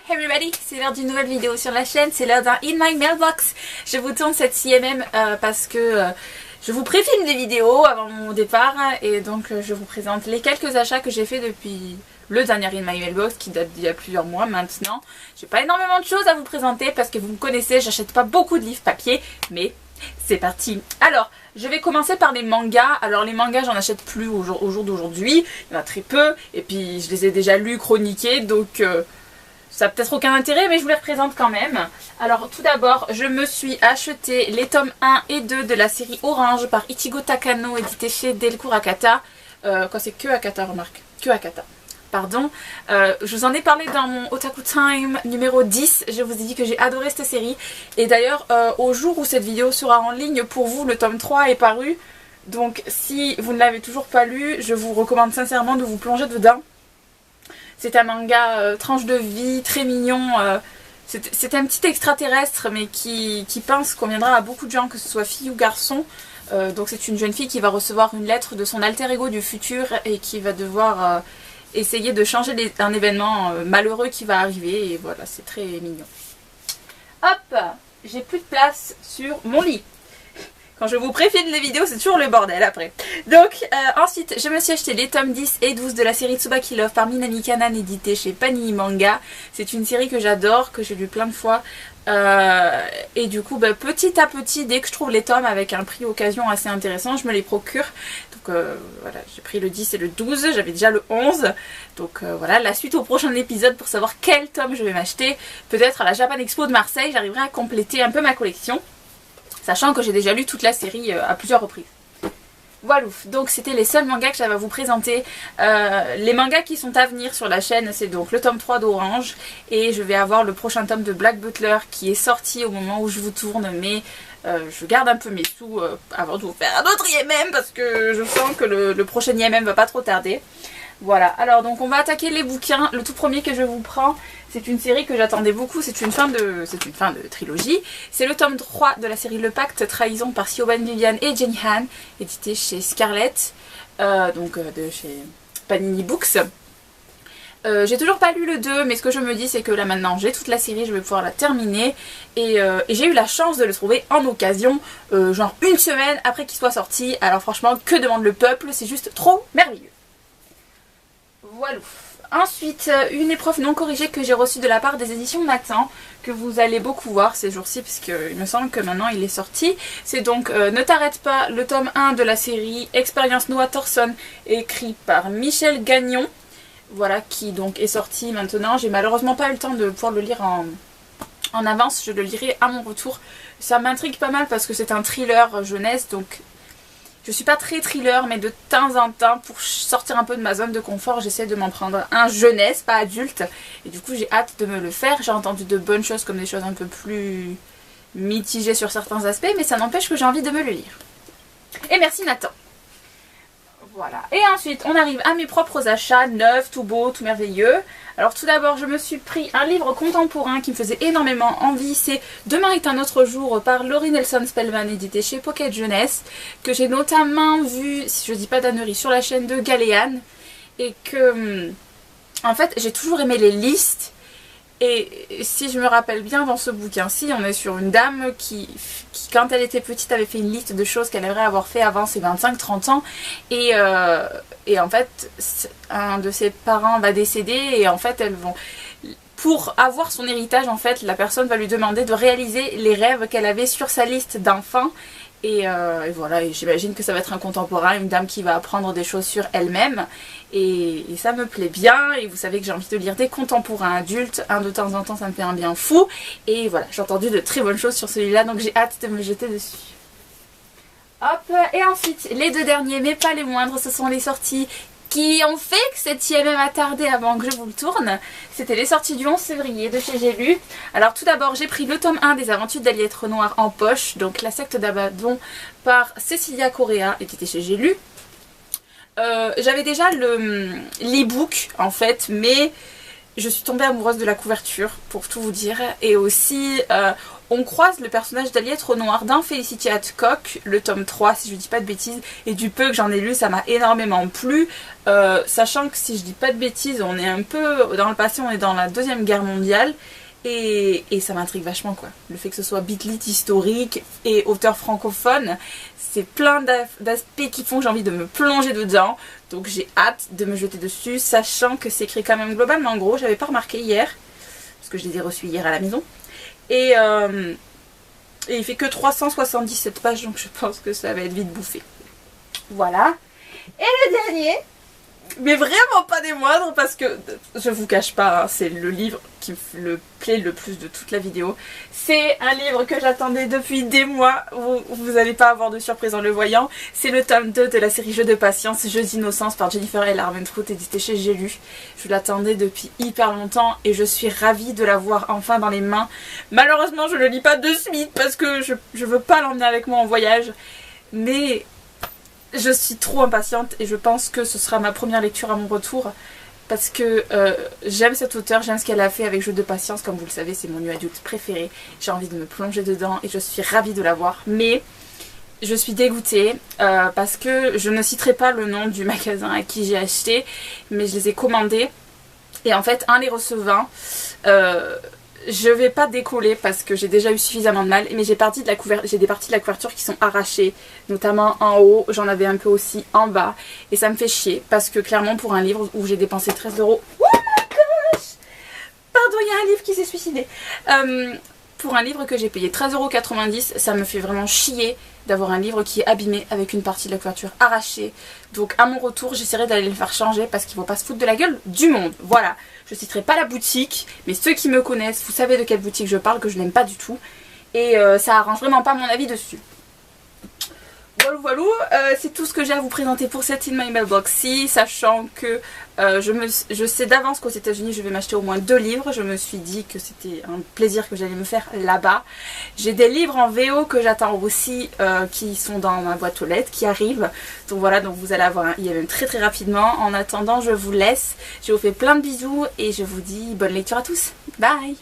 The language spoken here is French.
Hey everybody, c'est l'heure d'une nouvelle vidéo sur la chaîne, c'est l'heure d'un In My Mailbox. Je vous tourne cette CMM parce que je vous préfilme des vidéos avant mon départ et donc je vous présente les quelques achats que j'ai fait depuis le dernier In My Mailbox qui date d'il y a plusieurs mois maintenant. J'ai pas énormément de choses à vous présenter parce que vous me connaissez, j'achète pas beaucoup de livres papier, mais c'est parti. Alors, je vais commencer par les mangas. Alors les mangas, j'en achète plus au jour d'aujourd'hui, il y en a très peu et puis je les ai déjà lus, chroniqués, donc ça n'a peut-être aucun intérêt, mais je vous les représente quand même. Alors tout d'abord, je me suis acheté les tomes 1 et 2 de la série Orange par Ichigo Takano, édité chez Delcourt Akata. Quand c'est que Akata, remarque. Que Akata. Pardon. Je vous en ai parlé dans mon Otaku Time numéro 10. Je vous ai dit que j'ai adoré cette série. Et d'ailleurs, au jour où cette vidéo sera en ligne, pour vous, le tome 3 est paru. Donc si vous ne l'avez toujours pas lu, je vous recommande sincèrement de vous plonger dedans. C'est un manga tranche de vie, très mignon. C'est un petit extraterrestre mais qui pense qu'on viendra à beaucoup de gens, que ce soit fille ou garçon. Donc c'est une jeune fille qui va recevoir une lettre de son alter ego du futur et qui va devoir essayer de changer un événement malheureux qui va arriver. Et voilà, c'est très mignon. Hop, j'ai plus de place sur mon lit. Quand je vous préfilme les vidéos, c'est toujours le bordel après. Donc, ensuite, je me suis acheté les tomes 10 et 12 de la série Tsubaki Love par Minami Kanan, édité chez Panini Manga. C'est une série que j'adore, que j'ai lu plein de fois. Et du coup, petit à petit, dès que je trouve les tomes avec un prix occasion assez intéressant, je me les procure. Donc voilà, j'ai pris le 10 et le 12, j'avais déjà le 11. Donc voilà, la suite au prochain épisode pour savoir quel tome je vais m'acheter. Peut-être à la Japan Expo de Marseille, j'arriverai à compléter un peu ma collection. Sachant que j'ai déjà lu toute la série à plusieurs reprises. Voilà, donc c'était les seuls mangas que j'avais à vous présenter. Les mangas qui sont à venir sur la chaîne, c'est donc le tome 3 d'Orange. Et je vais avoir le prochain tome de Black Butler qui est sorti au moment où je vous tourne. Mais je garde un peu mes sous avant de vous faire un autre IMM parce que je sens que le prochain IMM va pas trop tarder. Voilà, alors donc on va attaquer les bouquins. Le tout premier que je vous prends, c'est une série que j'attendais beaucoup, c'est une fin de trilogie. C'est le tome 3 de la série Le Pacte, Trahison par Siobhan Vivian et Jenny Han, édité chez Scarlett, de chez Panini Books. J'ai toujours pas lu le 2, mais ce que je me dis c'est que là maintenant j'ai toute la série, je vais pouvoir la terminer. Et j'ai eu la chance de le trouver en occasion, genre une semaine après qu'il soit sorti. Alors franchement, que demande le peuple, c'est juste trop merveilleux. Voilà. Ensuite, une épreuve non corrigée que j'ai reçue de la part des éditions Nathan, que vous allez beaucoup voir ces jours-ci, puisqu'il me semble que maintenant il est sorti. C'est donc Ne t'arrête pas, le tome 1 de la série Expérience Noah Thorson, écrit par Michel Gagnon. Voilà, qui donc est sorti maintenant. J'ai malheureusement pas eu le temps de pouvoir le lire en avance, je le lirai à mon retour. Ça m'intrigue pas mal parce que c'est un thriller jeunesse, donc je suis pas très thriller, mais de temps en temps, pour sortir un peu de ma zone de confort, j'essaie de m'en prendre un jeunesse, pas adulte. Et du coup, j'ai hâte de me le faire. J'ai entendu de bonnes choses comme des choses un peu plus mitigées sur certains aspects, mais ça n'empêche que j'ai envie de me le lire. Et merci Nathan. Voilà. Et ensuite, on arrive à mes propres achats, neufs, tout beau, tout merveilleux. Alors tout d'abord, je me suis pris un livre contemporain qui me faisait énormément envie. C'est Demain est un autre jour par Laurie Nelson Spellman, édité chez Pocket Jeunesse, que j'ai notamment vu, si je dis pas d'ânerie, sur la chaîne de Galéane. Et que, en fait, j'ai toujours aimé les listes. Et si je me rappelle bien, dans ce bouquin-ci, on est sur une dame qui, quand elle était petite, avait fait une liste de choses qu'elle aimerait avoir fait avant ses 25-30 ans. Et en fait, un de ses parents va décéder et en fait, elles vont... Pour avoir son héritage, en fait, la personne va lui demander de réaliser les rêves qu'elle avait sur sa liste d'enfants. Et voilà, et j'imagine que ça va être un contemporain, une dame qui va apprendre des choses sur elle-même. Et ça me plaît bien, et vous savez que j'ai envie de lire des contemporains adultes, un de temps en temps ça me fait un bien fou. Et voilà, j'ai entendu de très bonnes choses sur celui-là, donc j'ai hâte de me jeter dessus. Hop, et ensuite, les deux derniers, mais pas les moindres, ce sont les sorties qui ont fait que cette IMM a tardé avant que je vous le tourne. C'était les sorties du 11 février de chez J'ai lu. Alors tout d'abord, j'ai pris le tome 1 des Aventures d'Aliette Renoir en poche, donc La secte d'Abaddon par Cecilia Correa, édité chez J'ai lu. J'avais déjà l'e-book en fait, mais je suis tombée amoureuse de la couverture, pour tout vous dire. Et aussi, on croise le personnage d'Aliette Renoir dans Felicity Hadcock, le tome 3 si je dis pas de bêtises. Et du peu que j'en ai lu, ça m'a énormément plu. Sachant que si je dis pas de bêtises, on est un peu dans le passé, on est dans la Deuxième Guerre mondiale. Et ça m'intrigue vachement quoi. Le fait que ce soit Beatlit historique et auteur francophone, c'est plein d'aspects qui font que j'ai envie de me plonger dedans. Donc j'ai hâte de me jeter dessus, sachant que c'est écrit quand même globalement en gros. J'avais pas remarqué hier, parce que je les ai reçus hier à la maison. Et il fait que 377 pages, donc je pense que ça va être vite bouffé. Voilà. Et le dernier, mais vraiment pas des moindres, parce que je vous cache pas, hein, c'est le livre qui me plaît le plus de toute la vidéo. C'est un livre que j'attendais depuis des mois, vous n'allez pas avoir de surprise en le voyant. C'est le tome 2 de la série Jeux de patience, Jeux d'innocence par Jennifer L. Armentrout, édité chez J'ai lu. Je l'attendais depuis hyper longtemps et je suis ravie de l'avoir enfin dans les mains. Malheureusement je le lis pas de suite parce que je veux pas l'emmener avec moi en voyage, mais je suis trop impatiente et je pense que ce sera ma première lecture à mon retour parce que j'aime cette auteure, j'aime ce qu'elle a fait avec Jeux de patience, comme vous le savez c'est mon new adulte préféré, j'ai envie de me plonger dedans et je suis ravie de l'avoir, mais je suis dégoûtée parce que je ne citerai pas le nom du magasin à qui j'ai acheté, mais je les ai commandés et en fait en les recevant, je vais pas décoller parce que j'ai déjà eu suffisamment de mal, mais j'ai des parties de la couverture qui sont arrachées, notamment en haut, j'en avais un peu aussi en bas, et ça me fait chier parce que clairement pour un livre où j'ai dépensé 13 €, oh my gosh, pardon, il y a un livre qui s'est suicidé, pour un livre que j'ai payé 13,90 €, ça me fait vraiment chier d'avoir un livre qui est abîmé avec une partie de la couverture arrachée. Donc à mon retour j'essaierai d'aller le faire changer parce qu'il ne faut pas se foutre de la gueule du monde. Voilà, je ne citerai pas la boutique, mais ceux qui me connaissent, vous savez de quelle boutique je parle, que je n'aime pas du tout. Et ça arrange vraiment pas mon avis dessus. Voilà, c'est tout ce que j'ai à vous présenter pour cette In My Mailbox-ci, sachant que je sais d'avance qu'aux États-Unis je vais m'acheter au moins 2 livres. Je me suis dit que c'était un plaisir que j'allais me faire là-bas. J'ai des livres en VO que j'attends aussi qui sont dans ma boîte aux lettres, qui arrivent. Donc voilà, donc vous allez avoir un IMM très très rapidement. En attendant, je vous laisse. Je vous fais plein de bisous et je vous dis bonne lecture à tous. Bye!